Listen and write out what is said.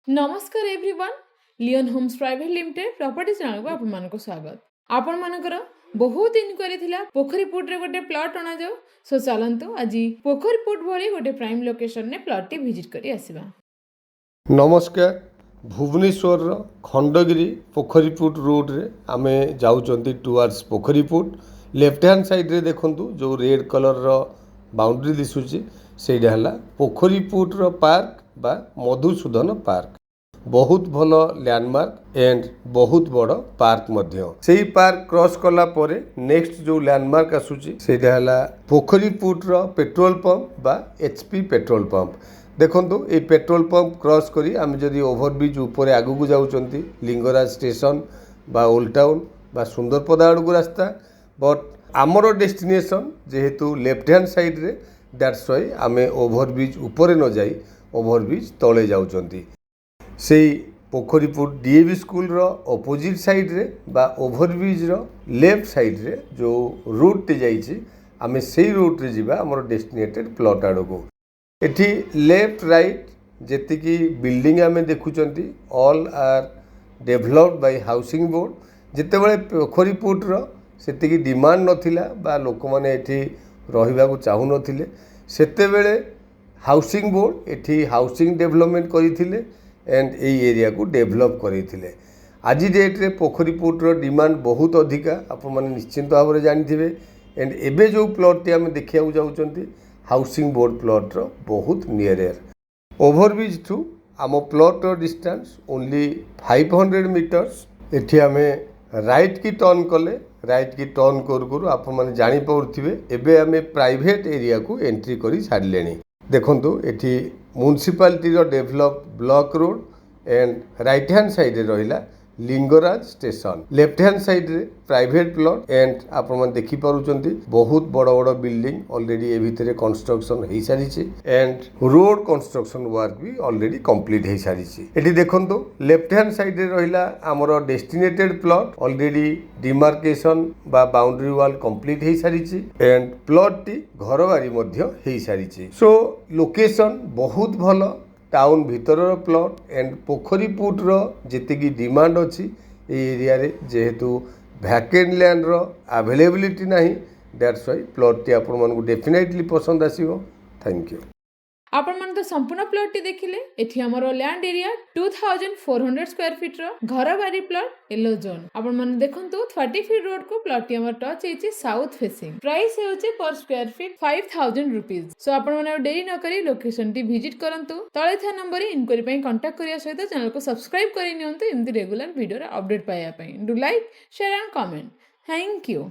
नमस्कार एवरीवन लियन homes private limited property channel को आपण स्वागत। आपण मानकर बहुत इनक्वारी थिला पोखरीपुट रे गोटे प्लॉट अना जाऊ। सो चलंतु आज पोखरीपुट भली गोटे प्राइम लोकेशन ने प्लॉट टी विजिट करी आसीबा। नमस्कार भुवनेश्वर खंडगिरी पोखरीपुट रोड रे आमे जाउचंती टुवर्ड्स पोखरीपुट। लेफ्ट हैंड साइड रे देखंतु जो रेड कलर रो बाउंड्री दिसुची सेडा हला पोखरीपुट रो पार्क बा मधुसूदन पार्क। बहुत भल लैंडमार्क एंड बहुत बड़ पार्क मध्य। सेही पार्क क्रॉस कला परे नेक्स्ट जो लैंडमार्क आसुची सेडा हला पोखरीपुट रो पेट्रोल पंप बा एचपी पेट्रोल पंप। देखो ये पेट्रोल पंप क्रॉस करी आम जदि ओभरब्रिज ऊपर आगू जाऊँगी लिंगराज स्टेशन बा ओल्ड टाउन बा सुंदरपदा आड़क रास्ता बट आमर डेस्टिनेशन जेहेतु लेफ्ट हैंड साइड रे दैट्स वाई आमे ओभरब्रिज ऊपर न जाई ओभरब्रिज तले जाऊँगी। से पोखरीपुट डीएवी स्कूल रो अपोजिट साइड रे बा ओभरब्रिज रो लेफ्ट साइड रे जो रूट टे जाइछि आमे सेही रूट रे जिबा हमर डेस्टिनेटेड प्लॉट आड़को। एठी लेफ्ट राइट जेतिकी बिल्डिंग आमे देखुचंती all are developed by housing board. जेतेबेले पोखरीपुट रो सेतिकी डिमांड नथिला बा लोक माने एठी रहिबा को चाहू नथिले सेतेबेले हाउसिंग बोर्ड एठी हाउसिंग डेवलपमेंट करिथिले एंड ए एरिया को डेवलप करिथिले। आज डेट रे पोखरीपुट रो डिमांड बहुत अधिका आपण माने निश्चिंत भाव रे जानिथिबे एंड एबे जो प्लॉट टी आमे देखिया जाउचंती हाउसिंग बोर्ड प्लॉट रो बहुत नियर ओभरब्रिज टू आम प्लॉट रो डिस्टेंस ओनली 500 मीटर्स। एठी आमे राइट की टर्न कले राइट की टर्न करू आपण माने जानि पउरथिबे एबे आमे प्राइवेट एरिया को एंट्री करी छाडलेनी। देखंतु एठी म्युनिसिपालिटी रो develop block road and right hand side रे रहिला Lingaraj station. Left hand side रे प्राइवेट प्लॉट एंड आपण मन देखि पारुचंती बहुत बड़ बड़ बिल्डिंग ऑलरेडी ए भितरे कंस्ट्रक्शन हेई सारिछि एंड रोड कंस्ट्रक्शन वर्क भी ऑलरेडी कंप्लीट हेई सारिछि। एठी देखंतु लेफ्ट हैंड साइड रे रहिला हमरो डेस्टिनेटेड प्लॉट ऑलरेडी डिमार्केशन बा बाउंड्री वॉल कंप्लीट हेई सारिछि एंड प्लॉट टी घरबारी मध्य हेई सारिछि। सो लोकेशन बहुत भलो टाउन भीतर प्लॉट एंड पोखरीपुट रो जेतिकी डिमांड अच्छी एरिया रे जेहेतु वैकेंट लैंड रो अवेलेबिलिटी नहीं दैट्स वाई प्लॉट टी आपण मानकु डेफिनेटली पसंद आसीबो। Thank you. आपण मन तो संपूर्ण प्लॉट टी देखिले। एठी हमरो लैंड एरिया 2400 स्क्वायर फीट रो घर बारी प्लॉट येलो जोन। आपण मन देखंतु 30 फीट रोड को प्लॉट टी हमर टच हेछि साउथ फेसिंग। प्राइस हेउछि पर स्क्वायर फीट 5000 रुपीस। सो आपण मन देरी न करी लोकेशन टी विजिट करंतु। तळे था नंबर इनक्वारी पई कांटेक्ट करिया सहित चैनल को सब्सक्राइब करि नियंतु एमती रेगुलर वीडियो रे अपडेट पाया पई। Do like share and comment. Thank you.